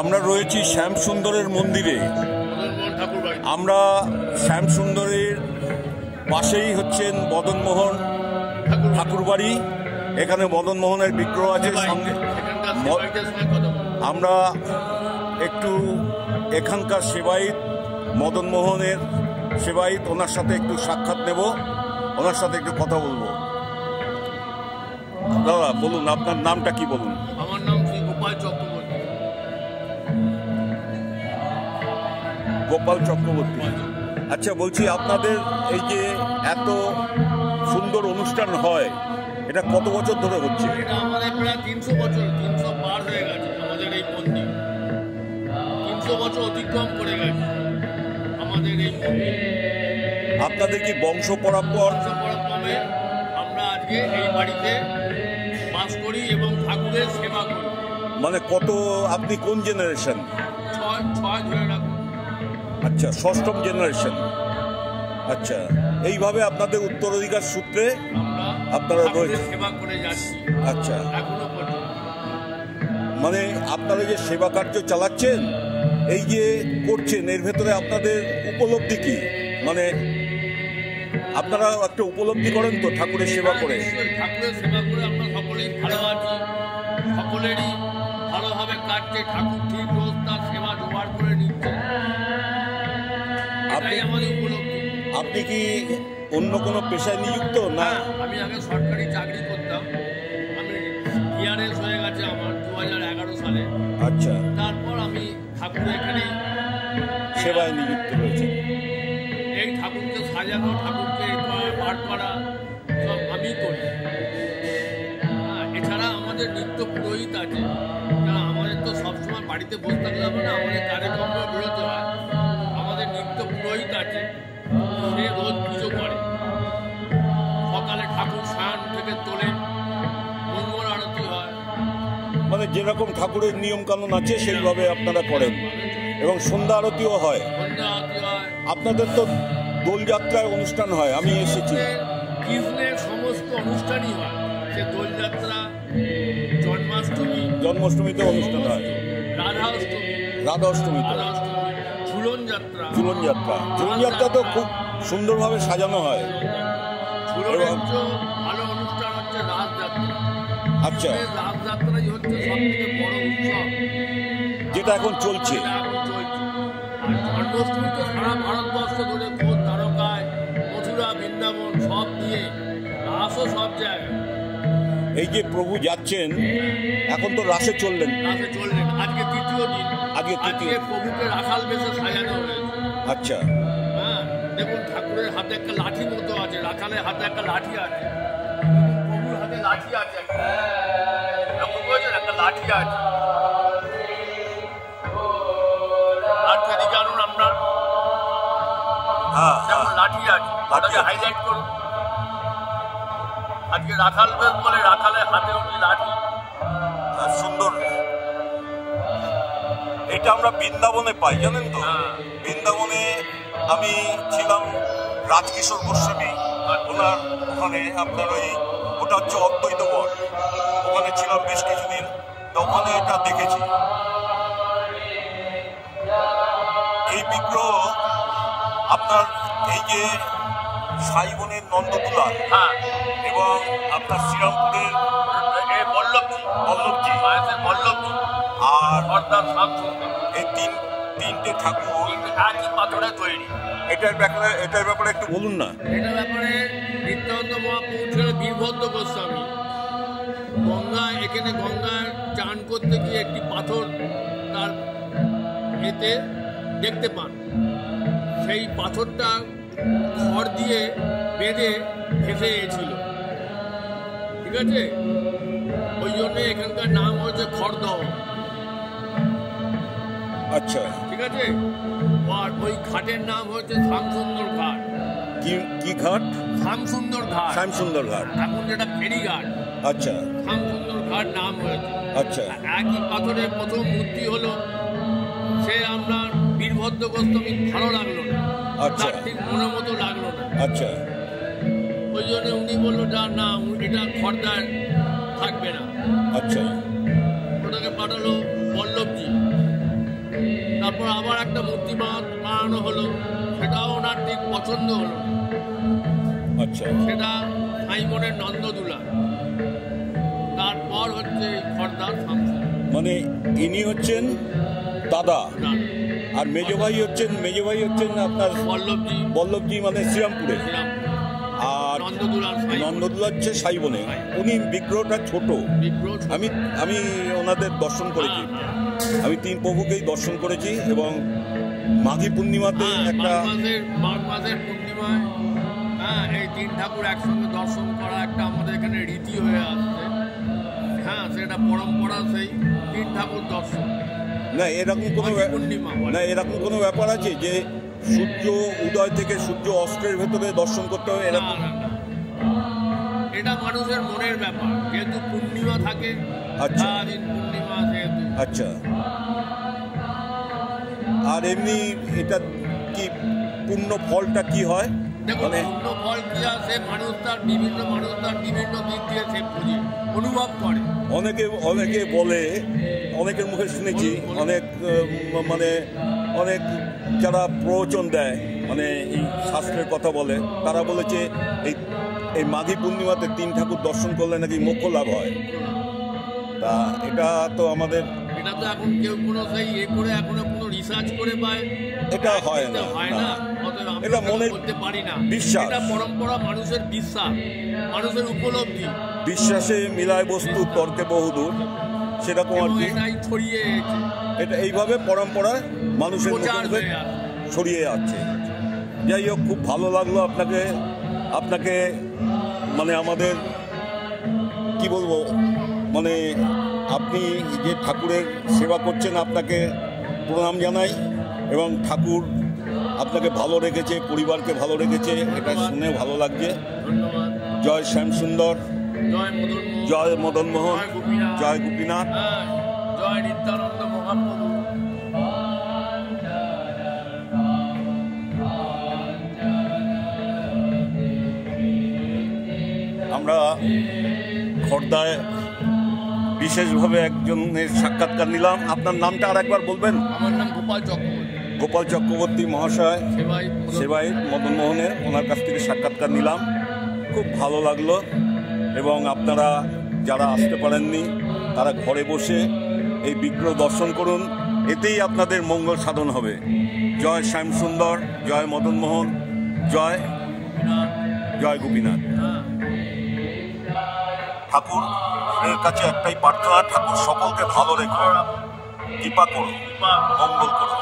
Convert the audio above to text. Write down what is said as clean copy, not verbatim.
আমরা রয়েছি শ্যামসুন্দরের মন্দিরে। আমরা শ্যামসুন্দরের পাশেই হচ্ছেন মদনমোহন ঠাকুরবাড়ি। এখানে মদনমোহনের বিগ্রহ আছে সঙ্গে। আমরা একটু এখানকার সেবায়িত, মদনমোহনের সেবায়িত, ওনার সাথে একটু সাক্ষাৎ নেব, ওনার সাথে একটু কথা বলবো। দাদা বলুন, আপনার নামটা কি বলুন? আমার নাম শ্রী গোপাল চক্রবর্তী। গোপাল চক্রবর্তী। আচ্ছা, বলছি আপনাদের এই যে এত সুন্দর অনুষ্ঠান হয়, এটা কত বছর ধরে হচ্ছে? এটা আমাদের প্রায় 300 বছর, 300 পার হয়ে গেছে। আমাদের এই মন্দির 300 বছর অতিক্রম করে গেছে আমাদের এই মন্দির। আপনাদের কি বংশ পরম্পরাক্রমে আমরা আজকে এই বাড়িতে বাস করি এবং ঠাকুরের সেবা করি। মানে কত, আপনি কোন জেনারেশন? 6 ধরে রাখুন। আচ্ছা, 6ম জেনারেশন। আচ্ছা, এইভাবে আপনাদের উত্তরাধিকার সূত্রে আপনারা সেবা করে যাচ্ছি। আচ্ছা, এখনো পর্যন্ত। মানে আপনারা যে সেবা কার্য চালাচ্ছেন, এই যে করছেন, এর ভেতরে আপনাদের উপলব্ধি কি? মানে আপনারা একটা উপলব্ধি করেন তো ঠাকুরের সেবা করে? ঠাকুরের সেবা করে আমরা সকলেই ভালো আছি, সকলেরই ভালোভাবে কাটছে। ঠাকুর ঠিক রোজ তার সেবা জোগাড় করে নিচ্ছে। এটাই আমাদের উপলব্ধি। আপনি কি অন্য কোনো পেশায় নিযুক্ত? না, আমি আগে সরকারি চাকরি করতাম। আমি ইয়ারেস হয়ে গেছে আমার 2011 সালে। আচ্ছা, তারপর আমি ঠাকুর এখানেই সেবায় নিযুক্ত রয়েছে। এই ঠাকুরকে সাজানো, ঠাকুরকে পাঠ করা সব আমি করি। এছাড়া আমাদের নিত্য পুরোহিত আছে। আমাদের তো সবসময় বাড়িতে বসে থাকলে হবে না, আমাদের কার্যক্রমে বেরোতে হয়। আমাদের নিত্য পুরোহিত আছে, সে রোজ পুজো করে। সকালে ঠাকুর স্নান থেকে তোলে, মঙ্গল আরতি হয়। মানে যেরকম ঠাকুরের নিয়ম কানুন আছে সেইভাবে আপনারা করেন, এবং সন্ধ্যা আরতিও হয়। আপনাদের তো দোলযাত্রার অনুষ্ঠান হয়, আমি এসেছি। কৃষ্ণের সমস্ত অনুষ্ঠানই হয়, সে দোলযাত্রা, জন্মাষ্টমীতে অনুষ্ঠান হয়, রাধাষ্টমীতে, ঝুলন যাত্রা। ঝুলন যাত্রা তো খুব সুন্দরভাবে সাজানো হয়। ভালো অনুষ্ঠান হচ্ছে রাজযাত্রা। আচ্ছা, রাজযাত্রাই হচ্ছে সব থেকে বড় উৎসব, যেটা এখন চলছে। জন্মাষ্টমী তো সারা ভারতবর্ষ ধরে খোদ দ্বারকায়, মথুরা, বৃন্দাবন সব দিয়ে রাসও সব জায়গায়। এই যে প্রভু যাচ্ছেন, এখন তো রাসে চললেন। আজকে তৃতীয় দিন। আজকে প্রভুকে রাখাল বেশে সাজানো হয়েছে। আচ্ছা, হ্যাঁ, দেখুন ঠাকুরের হাতে একটা লাঠি মতো আছে, রাখালের হাতে একটা লাঠি আছে, প্রভুর হাতে লাঠি আছে, একটা লাঠি আছে। আমরা লাঠি আছে, ওটাকে হাইলাইট করুন। আজকে রাখাল বেশ বলে, রাখালের হাতে উঠি লাঠি। সুন্দর। এটা আমরা বৃন্দাবনে পাই, জানেন তো? বৃন্দাবনে আমি ছিলাম রাজকিশোর গোস্বামী, ওনার ওখানে আপনার ওটা হচ্ছে অদ্বৈত বন, ওখানে ছিলাম বেশ কিছুদিন, তো ওখানে এটা দেখেছি। এই বিগ্রহ আপনার এই যে সাইবনের নন্দতুলা, এবং আপনার শ্রীরামপুরের বল্লভজি, আর এই তিনটে ঠাকুর একই পাথরে তৈরি। এটার ব্যাপারে একটু বলুন না। এটার ব্যাপারে নিত্যানন্দ মহাপ্রভু ছিল বীরভদ্র গোস্বামী। এখানে গঙ্গায় চান করতে গিয়ে একটি পাথর তার এতে দেখতে পান। সেই পাথরটা খড় দিয়ে বেঁধে ভেসে গিয়েছিল, ঠিক আছে? ওই জন্য এখানকার নাম হচ্ছে খড়দহ। আচ্ছা, ঠিক আছে। আর ওই ঘাটের নাম হচ্ছে শ্যামসুন্দর ঘাট। কি ঘাট? শ্যামসুন্দর ঘাট, এখন যেটা ফেরি ঘাট। আচ্ছা, শ্যামসুন্দর ঘাট নাম হয়েছে। আচ্ছা, একই পাথরের প্রথম মূর্তি হলো সে আপনার বীরভদ্র গোস্বামী। ভালো লাগলো না, আচ্ছা, ঠিক মনের মতো লাগলো না। আচ্ছা, ওই জন্য উনি বললো না, এটা খড়দায় থাকবে না। আচ্ছা, ওটাকে পাঠালো বল্লভজি। তারপর আবার একটা মূর্তি বানানো হলো, সেটাও ওনার ঠিক পছন্দ হলো। আচ্ছা, সেটা সাইমনের নন্দদুলা। তারপর হচ্ছে খর্দার শামসুন। মানে ইনি হচ্ছেন দাদা, না, আর মেজ ভাই হচ্ছেন আপনার বল্লভজি। বল্লভজি মানে শ্রীরামপুরে, আর নন্দদুলা হচ্ছে সাইবনে। উনি বিগ্রহটা ছোট। আমি ওনাদের দর্শন করেছি, আমি তিন প্রভুকেই দর্শন করেছি, এবং মাঘী পূর্ণিমাতে একটা মাঘ মাসের পূর্ণিমায় এই তিন ঠাকুর একসঙ্গে দর্শন করা একটা আমাদের এখানে রীতি হয়ে আসছে। সেটা পরম্পরা, সেই তিন ঠাকুর দর্শন। না এরকম কোনো ব্যাপার আছে যে সূর্য উদয় থেকে সূর্য অস্তের ভেতরে দর্শন করতে হবে? এরকম এটা মানুষের মনের ব্যাপার, যেহেতু পূর্ণিমা থাকে। আচ্ছা, পূর্ণিমা যেহেতু। আচ্ছা। আর এমনি এটা কি পূর্ণ ফলটা কি হয়? মানে পূর্ণ ফল কি আছে, বিভিন্ন মানুষ তার বিভিন্ন দিক দিয়ে সে বুঝে অনুভব করে। অনেকে বলে, অনেকের মুখে শুনেছি, অনেক যারা প্রবচন দেয়, মানে এই শাস্ত্রের কথা বলে, তারা বলেছে এই মাঘী পূর্ণিমাতে তিন ঠাকুর দর্শন করলে নাকি মোক্ষ লাভ হয়। তা এটা তো আমাদের, এটা তো এখন কেউ কোনো সেই করে এখনো কোনো রিসার্চ করে পায়, এটা হয় না। এটা মনের বলতে পারি না, বিশ্বাস, এটা পরম্পরা, মানুষের বিশ্বাস, মানুষের উপলব্ধি। বিশ্বাসে মিলায় বস্তু তর্কে বহুদূর, সেরকম আর কি। এটাই ছড়িয়ে এটা এইভাবে পরম্পরা মানুষের মধ্যে ছড়িয়ে যাচ্ছে। যাই হোক, খুব ভালো লাগলো আপনাকে মানে আমাদের কি বলবো, মানে আপনি যে ঠাকুরের সেবা করছেন, আপনাকে প্রণাম জানাই, এবং ঠাকুর আপনাকে ভালো রেখেছে, পরিবারকে ভালো রেখেছে, এটা শুনে ভালো লাগছে। জয় শ্যামসুন্দর, জয় মদনমোহন, জয় গোপীনাথ, জয় নিত্যানন্দ মহাপ্রভু। আমরা খর্দায় বিশেষভাবে একজনের সাক্ষাৎকার নিলাম। আপনার নামটা আর একবার বলবেন? আমার নাম গোপাল চক্রবর্তী মহাশয়, সেবায়িত মদনমোহনের, ওনার কাছ থেকে সাক্ষাৎকার নিলাম। খুব ভালো লাগলো। এবং আপনারা যারা আসতে পারেননি, তারা ঘরে বসে এই বিগ্রহ দর্শন করুন, এতেই আপনাদের মঙ্গল সাধন হবে। জয় শ্যামসুন্দর, জয় মদনমোহন, জয় গোপীনাথ। ঠাকুরের কাছে একটাই প্রার্থনা, ঠাকুর সকলকে ভালো রেখো, কৃপা করো, মঙ্গল করো।